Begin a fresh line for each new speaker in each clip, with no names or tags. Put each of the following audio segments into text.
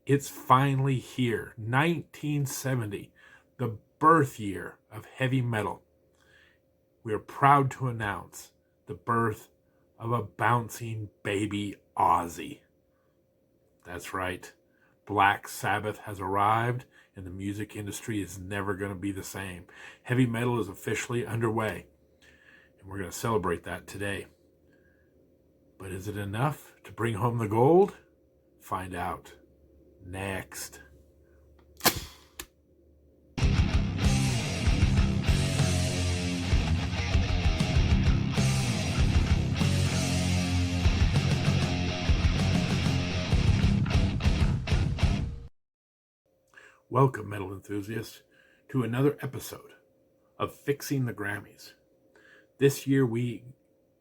It's finally here. 1970, the birth year of heavy metal. We are proud to announce the birth of a bouncing baby Ozzy. That's right. Black Sabbath has arrived, and the music industry is never going to be the same. Heavy metal is officially underway, and we're going to celebrate that today. But is it enough to bring home the gold? Find out next. Welcome, metal enthusiasts, to another episode of Fixing the Grammys. This year we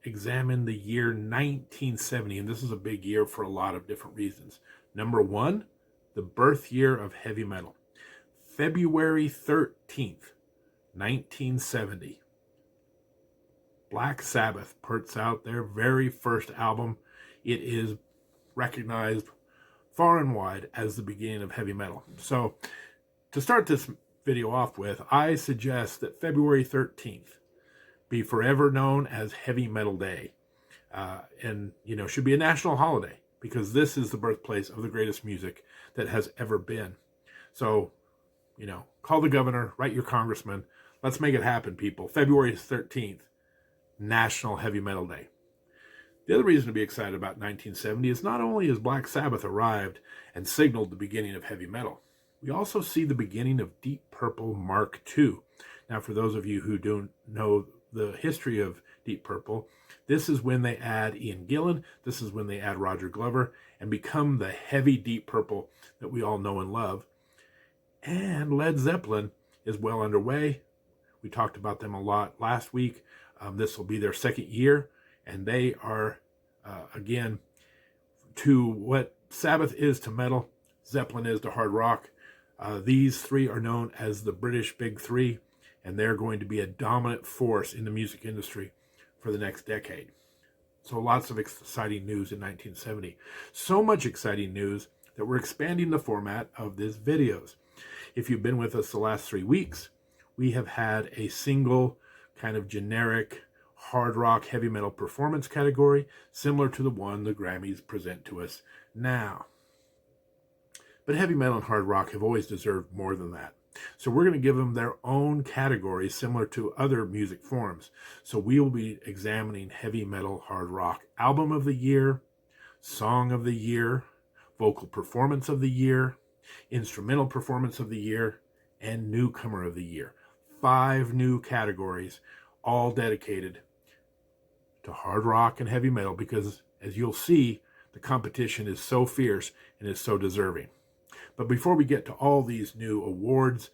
examine the year 1970, and this is a big year for a lot of different reasons. Number one, the birth year of heavy metal. February 13th, 1970. Black Sabbath puts out their very first album. It is recognized far and wide as the beginning of heavy metal. So, to start this video off with, I suggest that February 13th be forever known as Heavy Metal Day. And, should be a national holiday because this is the birthplace of the greatest music that has ever been. So, call the governor, write your congressman. Let's make it happen, people. February 13th, National Heavy Metal Day. The other reason to be excited about 1970 is not only has Black Sabbath arrived and signaled the beginning of heavy metal, we also see the beginning of Deep Purple Mark II. Now, for those of you who don't know the history of Deep Purple, this is when they add Ian Gillan, this is when they add Roger Glover, and become the heavy Deep Purple that we all know and love. And Led Zeppelin is well underway. We talked about them a lot last week. This will be their second year. And they are, again, to what Sabbath is to metal, Zeppelin is to hard rock. These three are known as the British Big Three, and they're going to be a dominant force in the music industry for the next decade. So lots of exciting news in 1970. So much exciting news that we're expanding the format of these videos. If you've been with us the last 3 weeks, we have had a single kind of generic hard rock heavy metal performance category, similar to the one the Grammys present to us now. But heavy metal and hard rock have always deserved more than that. So we're going to give them their own categories similar to other music forms. So we will be examining heavy metal hard rock album of the year, song of the year, vocal performance of the year, instrumental performance of the year, and newcomer of the year. 5 new categories, all dedicated to hard rock and heavy metal because, as you'll see, the competition is so fierce and is so deserving. But before we get to all these new awards,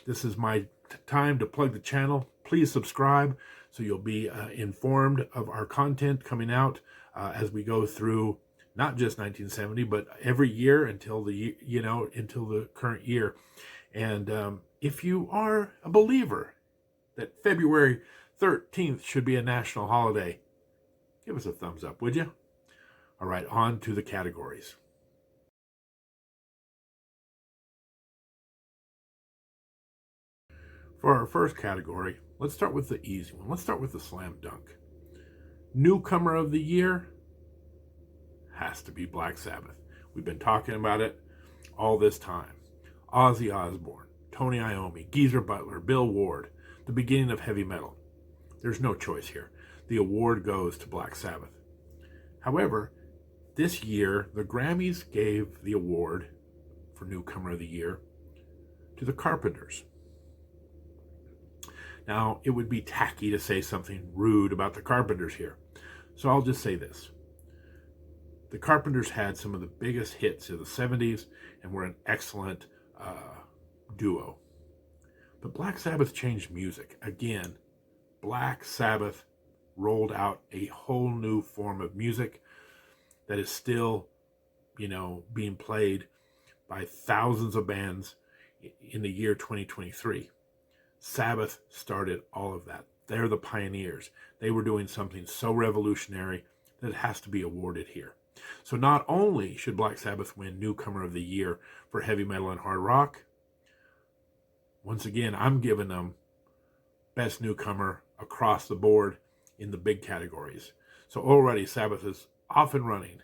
this is my time to plug the channel. Please subscribe so you'll be informed of our content coming out as we go through not just 1970, but every year until the current year. And if you are a believer that February 13th should be a national holiday, give us a thumbs up, would you? All right, on to the categories. For our first category, let's start with the easy one. Let's start with the slam dunk. Newcomer of the year has to be Black Sabbath. We've been talking about it all this time. Ozzy Osbourne, Tony Iommi, Geezer Butler, Bill Ward, the beginning of heavy metal. There's no choice here. The award goes to Black Sabbath. However, this year, the Grammys gave the award for Newcomer of the Year to the Carpenters. Now, it would be tacky to say something rude about the Carpenters here, so I'll just say this. The Carpenters had some of the biggest hits of the 70s and were an excellent duo. But Black Sabbath changed music. Again, Black Sabbath rolled out a whole new form of music that is still, being played by thousands of bands in the year 2023. Sabbath started all of that. They're the pioneers. They were doing something so revolutionary that it has to be awarded here. So not only should Black Sabbath win Newcomer of the Year for heavy metal and hard rock, once again, I'm giving them Best Newcomer across the board in the big categories. So already Sabbath is off and running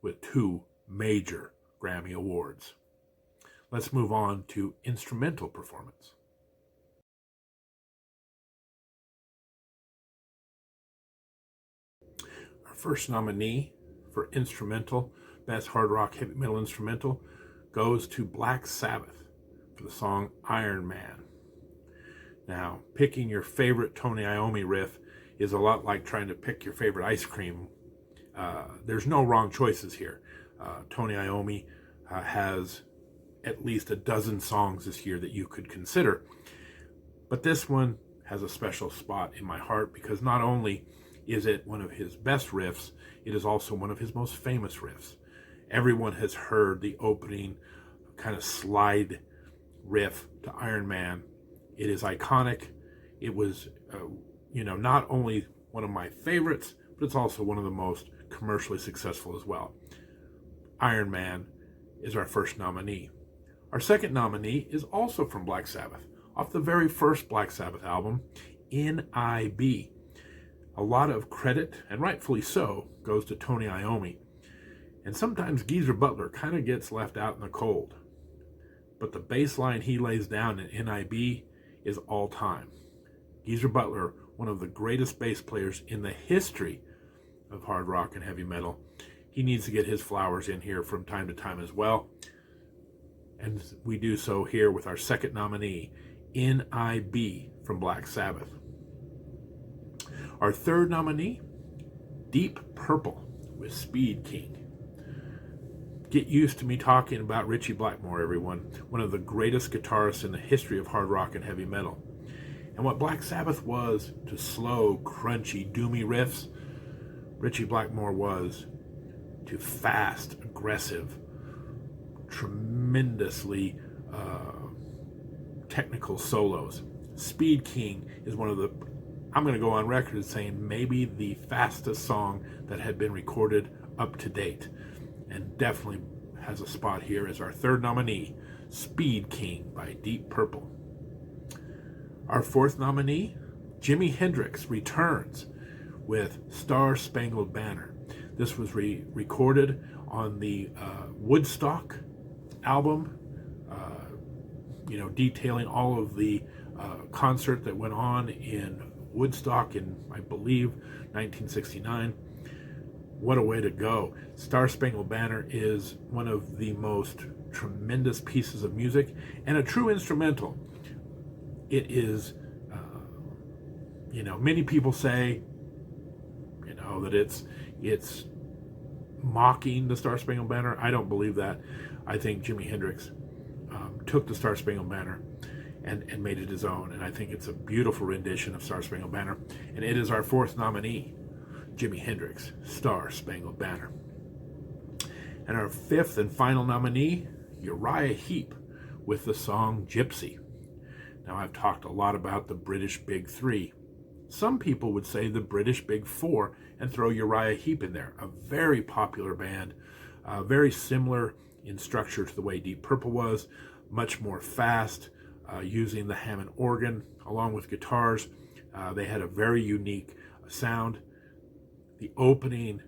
with 2 major Grammy Awards. Let's move on to instrumental performance. Our first nominee for instrumental, Best Hard Rock Heavy Metal Instrumental, goes to Black Sabbath for the song Iron Man. Now, picking your favorite Tony Iommi riff is a lot like trying to pick your favorite ice cream. There's no wrong choices here. Tony Iommi has at least a dozen songs this year that you could consider. But this one has a special spot in my heart because not only is it one of his best riffs, it is also one of his most famous riffs. Everyone has heard the opening kind of slide riff to Iron Man. It is iconic. It was, not only one of my favorites, but it's also one of the most commercially successful as well. Iron Man is our first nominee. Our second nominee is also from Black Sabbath, off the very first Black Sabbath album, N.I.B. A lot of credit, and rightfully so, goes to Tony Iommi. And sometimes Geezer Butler kind of gets left out in the cold. But the bass line he lays down in N.I.B. is all time. Geezer Butler, one of the greatest bass players in the history of hard rock and heavy metal. He needs to get his flowers in here from time to time as well. And we do so here with our second nominee, N.I.B. from Black Sabbath. Our third nominee, Deep Purple with Speed King. Get used to me talking about Ritchie Blackmore, everyone, one of the greatest guitarists in the history of hard rock and heavy metal. And what Black Sabbath was to slow, crunchy, doomy riffs, Ritchie Blackmore was to fast, aggressive, tremendously technical solos. Speed King is one of the, I'm going to go on record as saying maybe the fastest song that had been recorded up to date, and definitely has a spot here as our third nominee, Speed King by Deep Purple. Our fourth nominee, Jimi Hendrix, returns with Star Spangled Banner. This was recorded on the Woodstock album, detailing all of the concert that went on in Woodstock in, I believe, 1969. What a way to go. Star Spangled Banner is one of the most tremendous pieces of music and a true instrumental. It is, many people say, that it's mocking the Star Spangled Banner. I don't believe that. I think Jimi Hendrix took the Star Spangled Banner and made it his own. And I think it's a beautiful rendition of Star Spangled Banner. And it is our fourth nominee, Jimi Hendrix, Star Spangled Banner. And our fifth and final nominee, Uriah Heep, with the song Gypsy. Now, I've talked a lot about the British Big Three. Some people would say the British Big Four and throw Uriah Heep in there. A very popular band, very similar in structure to the way Deep Purple was, much more fast, using the Hammond organ along with guitars. They had a very unique sound. The opening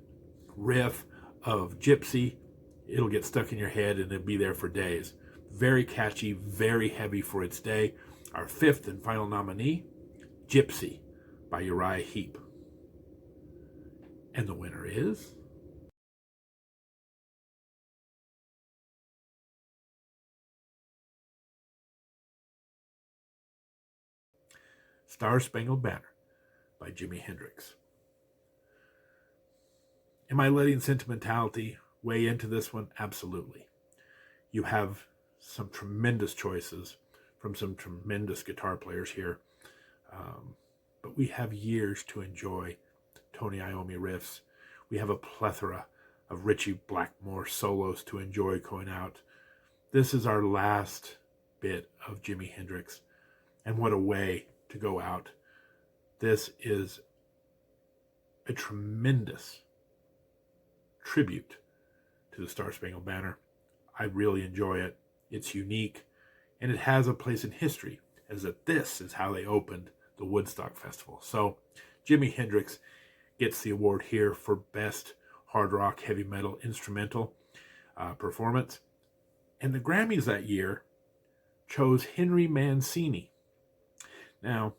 riff of Gypsy, it'll get stuck in your head and it'll be there for days. Very catchy, very heavy for its day. Our fifth and final nominee, Gypsy by Uriah Heep. And the winner is Star Spangled Banner by Jimi Hendrix. Am I letting sentimentality weigh into this one? Absolutely. You have some tremendous choices from some tremendous guitar players here. But we have years to enjoy Tony Iommi riffs. We have a plethora of Ritchie Blackmore solos to enjoy going out. This is our last bit of Jimi Hendrix. And what a way to go out. This is a tremendous tribute to the Star Spangled Banner. I really enjoy it. It's unique, and it has a place in history, as that this is how they opened the Woodstock Festival. So Jimi Hendrix gets the award here for Best Hard Rock Heavy Metal Instrumental Performance. And the Grammys that year chose Henry Mancini. Now,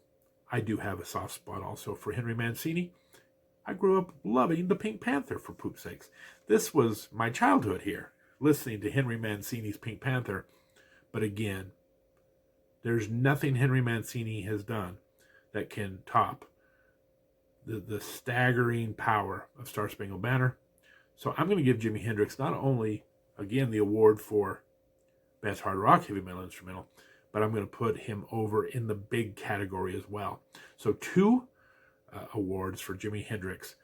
I do have a soft spot also for Henry Mancini. I grew up loving the Pink Panther, for poop's sakes. This was my childhood here, listening to Henry Mancini's Pink Panther. But again, there's nothing Henry Mancini has done that can top the staggering power of Star Spangled Banner. So I'm going to give Jimi Hendrix not only, again, the award for Best Hard Rock Heavy Metal Instrumental, but I'm going to put him over in the big category as well. So 2 awards for Jimi Hendrix,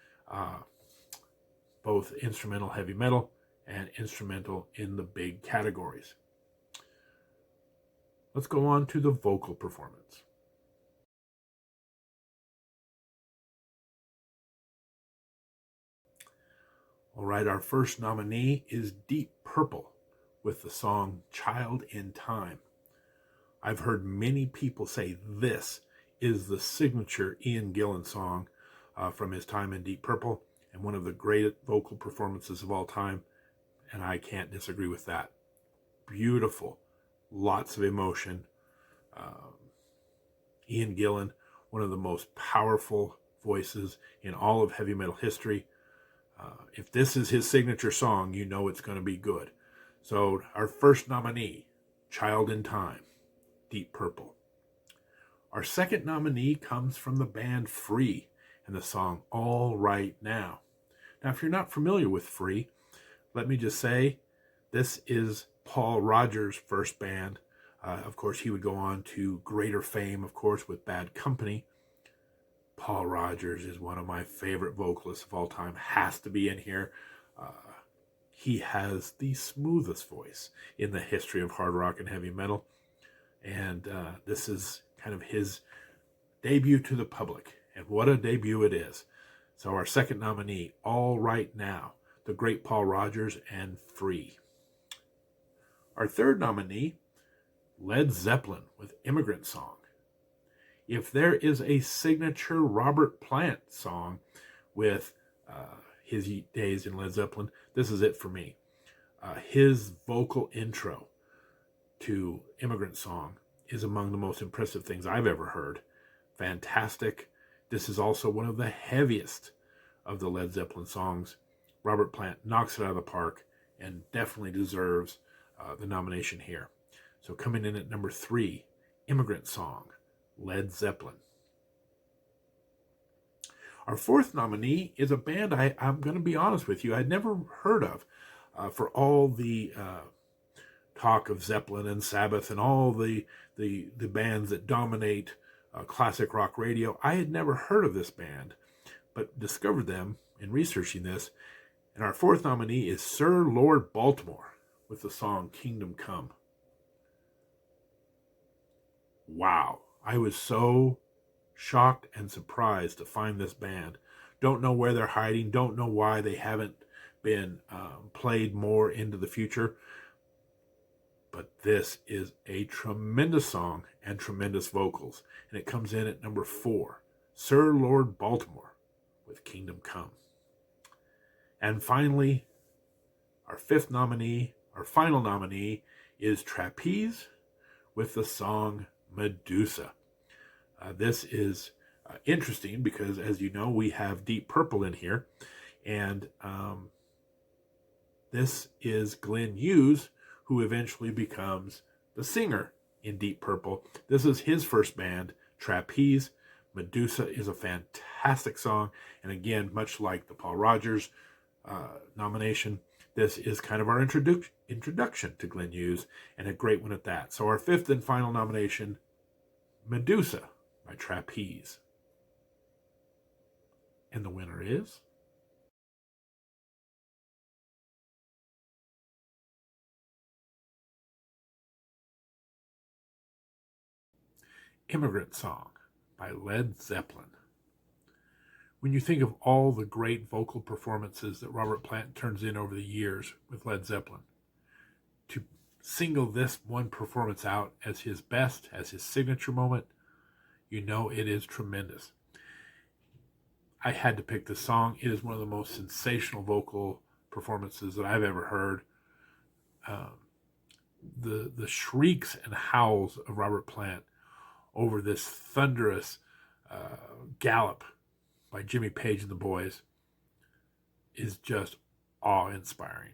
both instrumental heavy metal and instrumental in the big categories. Let's go on to the vocal performance. All right, our first nominee is Deep Purple with the song Child in Time. I've heard many people say this is the signature Ian Gillan song from his time in Deep Purple, and one of the great vocal performances of all time, and I can't disagree with that. Beautiful, lots of emotion. Ian Gillan, one of the most powerful voices in all of heavy metal history. If this is his signature song, you know it's going to be good. So our first nominee, Child in Time, Deep Purple. Our second nominee comes from the band Free and the song All Right Now. Now, if you're not familiar with Free, let me just say this is Paul Rodgers' first band. Of course, he would go on to greater fame, of course, with Bad Company. Paul Rodgers is one of my favorite vocalists of all time, has to be in here. He has the smoothest voice in the history of hard rock and heavy metal. And this is kind of his debut to the public. And what a debut it is. So our second nominee, All Right Now, the great Paul Rodgers and Free. Our third nominee, Led Zeppelin with Immigrant Song. If there is a signature Robert Plant song with his days in Led Zeppelin, this is it for me. His vocal intro to Immigrant Song is among the most impressive things I've ever heard. Fantastic. This is also one of the heaviest of the Led Zeppelin songs. Robert Plant knocks it out of the park and definitely deserves the nomination here. So coming in at number 3, Immigrant Song, Led Zeppelin. Our fourth nominee is a band I'm going to be honest with you, I'd never heard of. For all the talk of Zeppelin and Sabbath and all the bands that dominate classic rock radio, I had never heard of this band, but discovered them in researching this. And our fourth nominee is Sir Lord Baltimore with the song Kingdom Come. Wow, I was so shocked and surprised to find this band. Don't know where they're hiding, don't know why they haven't been played more into the future. But this is a tremendous song and tremendous vocals. And it comes in at number 4, Sir Lord Baltimore with Kingdom Come. And finally, our fifth nominee, our final nominee, is Trapeze with the song Medusa. This is interesting because, as you know, we have Deep Purple in here. And this is Glenn Hughes, who eventually becomes the singer in Deep Purple. This is his first band, Trapeze. Medusa is a fantastic song. And again, much like the Paul Rodgers nomination, this is kind of our introduction to Glenn Hughes, and a great one at that. So our fifth and final nomination, Medusa by Trapeze. And the winner is Immigrant Song by Led Zeppelin. When you think of all the great vocal performances that Robert Plant turns in over the years with Led Zeppelin, to single this one performance out as his best, as his signature moment, you know it is tremendous. I had to pick this song. It is one of the most sensational vocal performances that I've ever heard. Um, the shrieks and howls of Robert Plant over this thunderous gallop by Jimmy Page and the Boys is just awe-inspiring.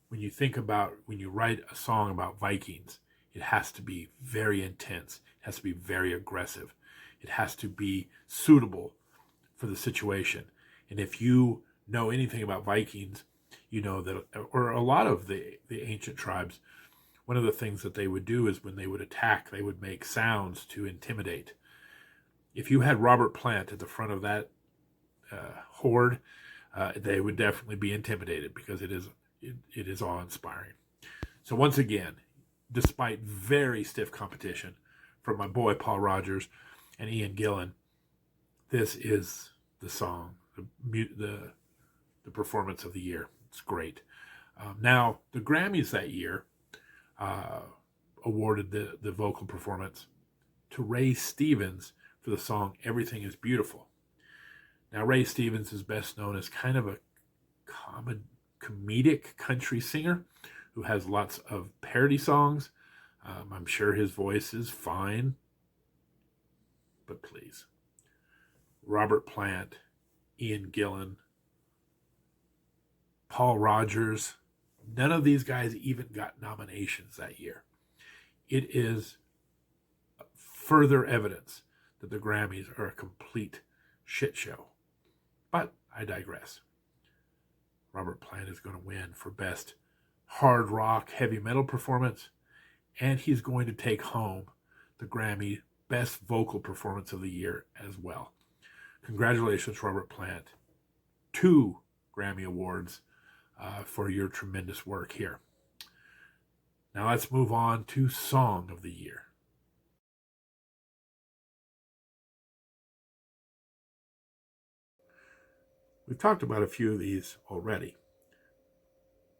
When you think about, when you write a song about Vikings, it has to be very intense. It has to be very aggressive. It has to be suitable for the situation. And if you know anything about Vikings, you know that, or a lot of the ancient tribes, one of the things that they would do is when they would attack, they would make sounds to intimidate. If you had Robert Plant at the front of that horde, they would definitely be intimidated, because it is awe-inspiring. So once again, despite very stiff competition from my boy Paul Rodgers and Ian Gillan, this is the song, the performance of the year. It's great. Now, the Grammys that year awarded the vocal performance to Ray Stevens for the song Everything is Beautiful. Now, Ray Stevens is best known as kind of a comedic country singer who has lots of parody songs. I'm sure his voice is fine, but please, Robert Plant, Ian Gillan, Paul Rodgers, none of these guys even got nominations that year. It is further evidence that the Grammys are a complete shit show. But I digress. Robert Plant is going to win for Best Hard Rock Heavy Metal Performance, and he's going to take home the Grammy Best Vocal Performance of the Year as well. Congratulations, Robert Plant. 2 Grammy Awards for your tremendous work here. Now let's move on to Song of the Year. We've talked about a few of these already,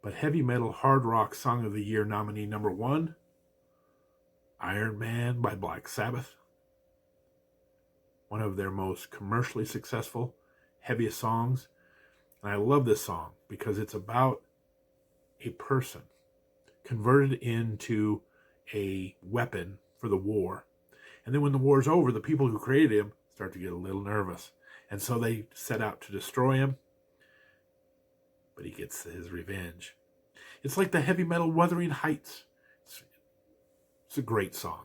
but Heavy Metal Hard Rock Song of the Year nominee number 1, Iron Man by Black Sabbath. One of their most commercially successful, heaviest songs. And I love this song because it's about a person converted into a weapon for the war. And then when the war's over, the people who created him start to get a little nervous. And so they set out to destroy him, but he gets his revenge. It's like the heavy metal Wuthering Heights. It's a great song.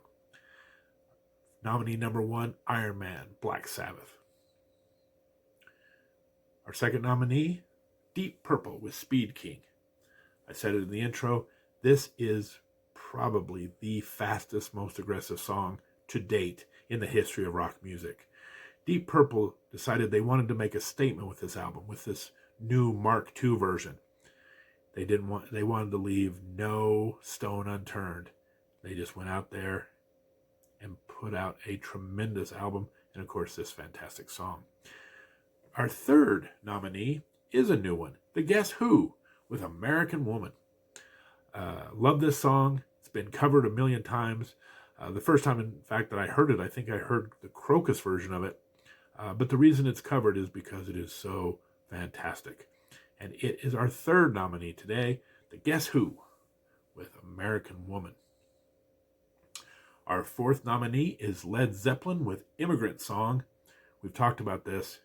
Nominee number 1, Iron Man, Black Sabbath. Our second nominee, Deep Purple with Speed King. I said it in the intro, this is probably the fastest, most aggressive song to date in the history of rock music. Deep Purple decided they wanted to make a statement with this album, with this new Mark II version. They wanted to leave no stone unturned. They just went out there and put out a tremendous album, and of course this fantastic song. Our third nominee is a new one, The Guess Who with American Woman. Love this song. It's been covered a million times. The first time, in fact, that I heard it, I think I heard the Crocus version of it. But the reason it's covered is because it is so fantastic. And it is our third nominee today, The Guess Who with American Woman. Our fourth nominee is Led Zeppelin with Immigrant Song. We've talked about this.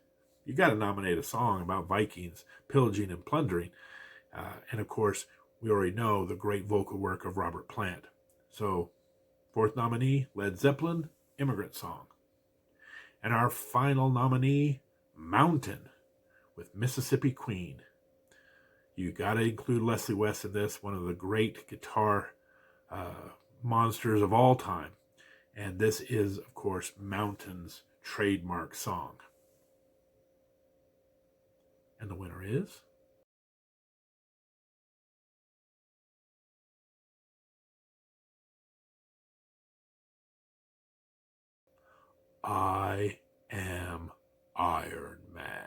You got to nominate a song about Vikings pillaging and plundering. And of course, we already know the great vocal work of Robert Plant. So, fourth nominee, Led Zeppelin, Immigrant Song. And our final nominee, Mountain with Mississippi Queen. You got to include Leslie West in this, one of the great guitar monsters of all time. And this is, of course, Mountain's trademark song. And the winner is... I am Iron Man.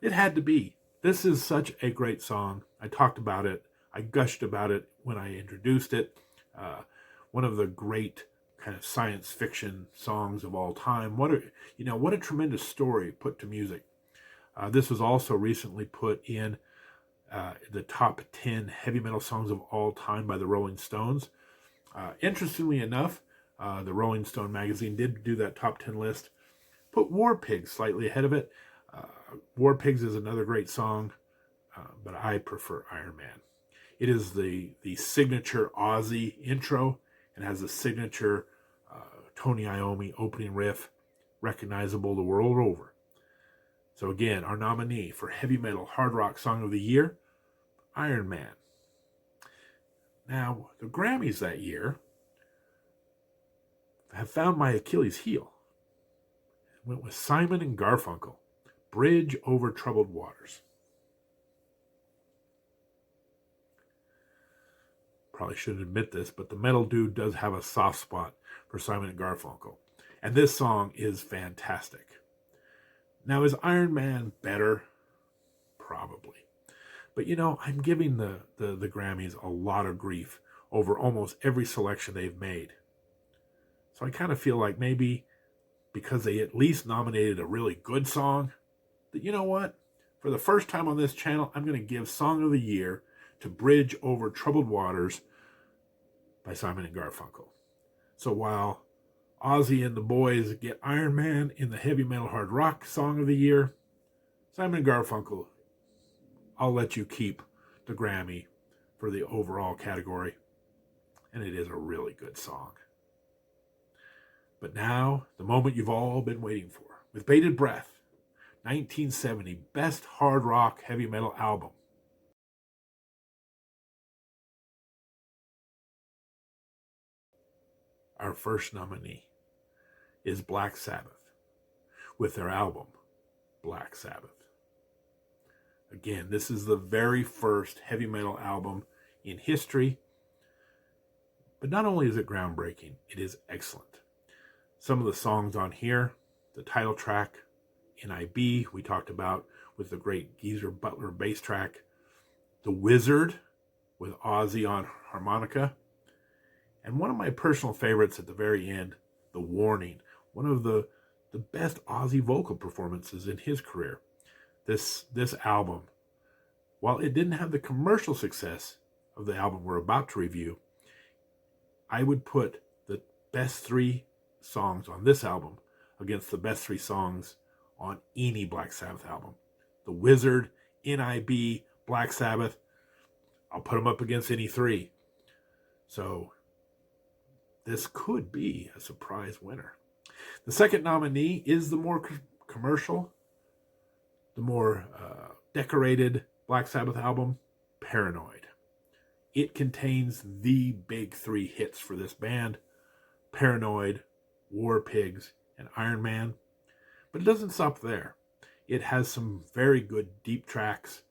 It had to be. This is such a great song. I talked about it. I gushed about it when I introduced it. One of the great kind of science fiction songs of all time. What a tremendous story put to music. This was also recently put in the top 10 heavy metal songs of all time by the Rolling Stones. Interestingly enough, the Rolling Stone magazine did do that top 10 list, put War Pigs slightly ahead of it. War Pigs is another great song, but I prefer Iron Man. It is the signature Ozzy intro and has a signature Tony Iommi opening riff, recognizable the world over. So again, our nominee for Heavy Metal Hard Rock Song of the Year, Iron Man. Now, the Grammys that year have found my Achilles heel. Went with Simon and Garfunkel, Bridge Over Troubled Waters. Probably shouldn't admit this, but the metal dude does have a soft spot for Simon and Garfunkel. And this song is fantastic. Now, is Iron Man better? Probably. But I'm giving the Grammys a lot of grief over almost every selection they've made. So I kind of feel like maybe because they at least nominated a really good song, that you know what? For the first time on this channel, I'm going to give Song of the Year to Bridge Over Troubled Waters by Simon and Garfunkel. So while Ozzy and the boys get Iron Man in the Heavy Metal Hard Rock Song of the Year, Simon and Garfunkel, I'll let you keep the Grammy for the overall category. And it is a really good song. But now, the moment you've all been waiting for. With bated breath, 1970 Best Hard Rock Heavy Metal Album. Our first nominee is Black Sabbath with their album, Black Sabbath. Again, this is the very first heavy metal album in history. But not only is it groundbreaking, it is excellent. Some of the songs on here, the title track, NIB, we talked about with the great Geezer Butler bass track, The Wizard with Ozzy on harmonica, and one of my personal favorites at the very end, The Warning, one of the best Ozzy vocal performances in his career. This album, while it didn't have the commercial success of the album we're about to review, I would put the best 3 songs on this album against the best 3 songs on any Black Sabbath album. The Wizard, NIB, Black Sabbath, I'll put them up against any 3. So this could be a surprise winner. The second nominee is the more commercial, the more decorated Black Sabbath album, Paranoid. It contains the big 3 hits for this band, Paranoid, War Pigs, and Iron Man. But it doesn't stop there. It has some very good deep tracks,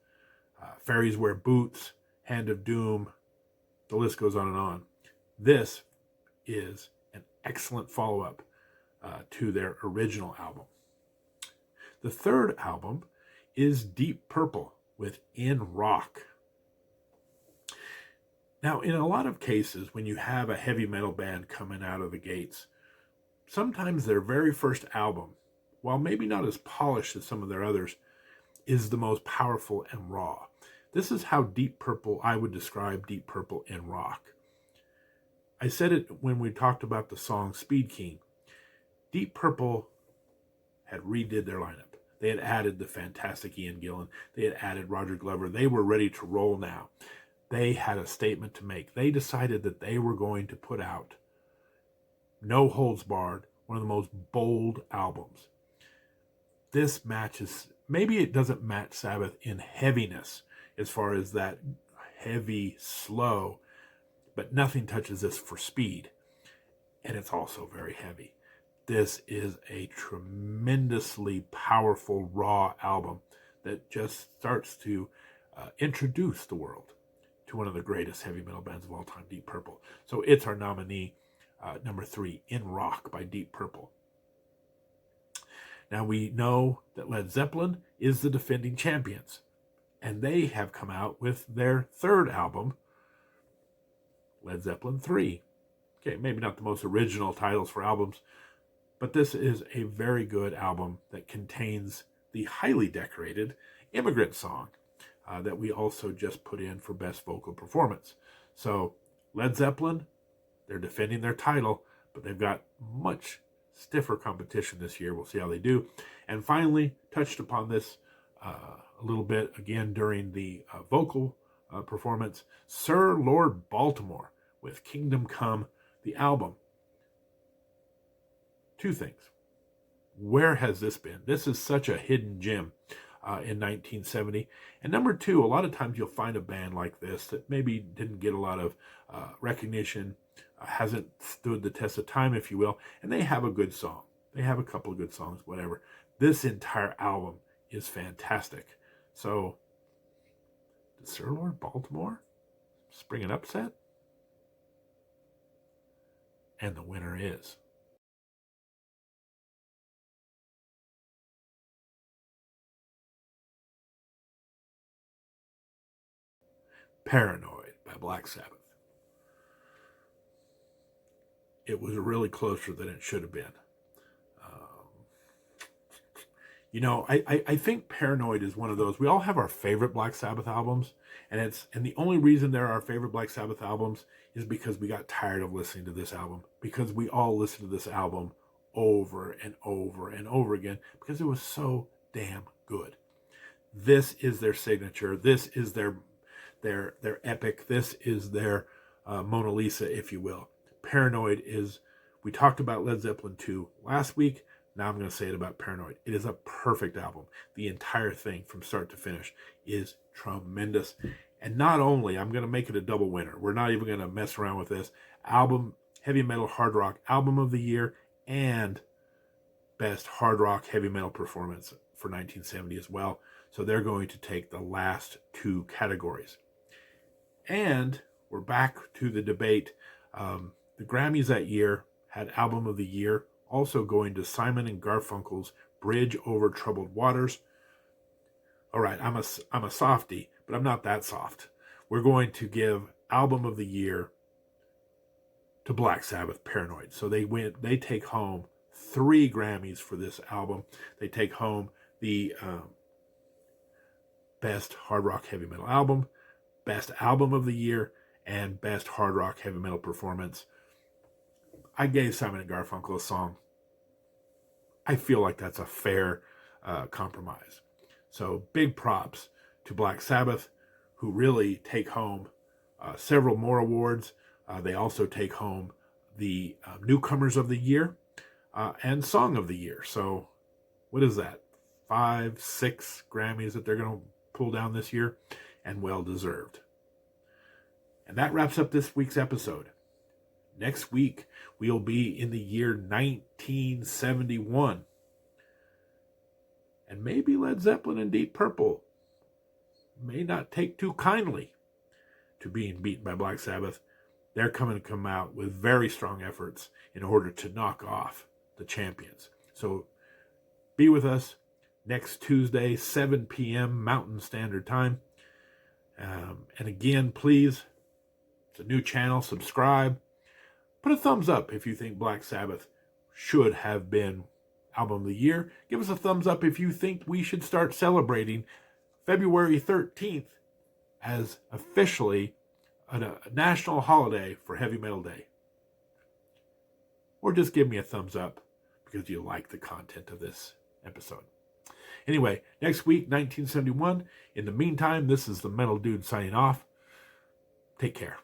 Fairies Wear Boots, Hand of Doom, the list goes on and on. This is an excellent follow-up to their original album. The third album is Deep Purple with In Rock. Now, in a lot of cases, when you have a heavy metal band coming out of the gates, sometimes their very first album, while maybe not as polished as some of their others, is the most powerful and raw. This is how Deep Purple, I would describe Deep Purple in rock. I said it when we talked about the song Speed King. Deep Purple had redid their lineup. They had added the fantastic Ian Gillan. They had added Roger Glover. They were ready to roll now. They had a statement to make. They decided that they were going to put out, no holds barred, one of the most bold albums. This matches, maybe it doesn't match Sabbath in heaviness as far as that heavy, slow, but nothing touches this for speed. And it's also very heavy. This is a tremendously powerful, raw album that just starts to introduce the world to one of the greatest heavy metal bands of all time, Deep Purple. So it's our nominee, number 3, In Rock by Deep Purple. Now we know that Led Zeppelin is the defending champions, and they have come out with their third album, Led Zeppelin 3. Okay, maybe not the most original titles for albums, but this is a very good album that contains the highly decorated Immigrant Song that we also just put in for Best Vocal Performance. So Led Zeppelin, they're defending their title, but they've got much stiffer competition this year. We'll see how they do. And finally, touched upon this a little bit again during the vocal performance, Sir Lord Baltimore with Kingdom Come, the album. Two things. Where has this been? This is such a hidden gem in 1970. And number two, a lot of times you'll find a band like this that maybe didn't get a lot of recognition, hasn't stood the test of time, if you will, and they have a good song. They have a couple of good songs, whatever. This entire album is fantastic. So, did Sir Lord Baltimore spring an upset? And the winner is Paranoid by Black Sabbath. It was really closer than it should have been. I think Paranoid is one of those. We all have our favorite Black Sabbath albums, and the only reason they're our favorite Black Sabbath albums is because we got tired of listening to this album, because we all listened to this album over and over and over again because it was so damn good. This is their signature. This is their epic. This is their Mona Lisa, if you will. Paranoid is. We talked about Led Zeppelin 2 last week. Now I'm going to say it about Paranoid. It is a perfect album. The entire thing from start to finish is tremendous. And not only, I'm going to make it a double winner. We're not even going to mess around with this. Album, Heavy Metal Hard Rock Album of the Year, and Best Hard Rock Heavy Metal Performance for 1970 as well. So they're going to take the last two categories. And we're back to the debate. The Grammys that year had Album of the Year, also going to Simon and Garfunkel's Bridge Over Troubled Waters. All right, I'm a softie, but I'm not that soft. We're going to give Album of the Year to Black Sabbath, Paranoid. So they take home 3 Grammys for this album. They take home the Best Hard Rock Heavy Metal Album, Best Album of the Year, and Best Hard Rock Heavy Metal Performance. I gave Simon & Garfunkel a song. I feel like that's a fair compromise. So big props to Black Sabbath, who really take home several more awards. They also take home the Newcomers of the Year and Song of the Year. So what is that? 5, 6 Grammys that they're going to pull down this year, and well deserved. And that wraps up this week's episode. Next week, we'll be in the year 1971. And maybe Led Zeppelin and Deep Purple may not take too kindly to being beaten by Black Sabbath. They're coming to come out with very strong efforts in order to knock off the champions. So be with us next Tuesday, 7 p.m. Mountain Standard Time. And again, please, it's a new channel, subscribe. Put a thumbs up if you think Black Sabbath should have been Album of the Year. Give us a thumbs up if you think we should start celebrating February 13th as officially a national holiday for Heavy Metal Day. Or just give me a thumbs up because you like the content of this episode. Anyway, next week, 1971. In the meantime, this is the Metal Dude signing off. Take care.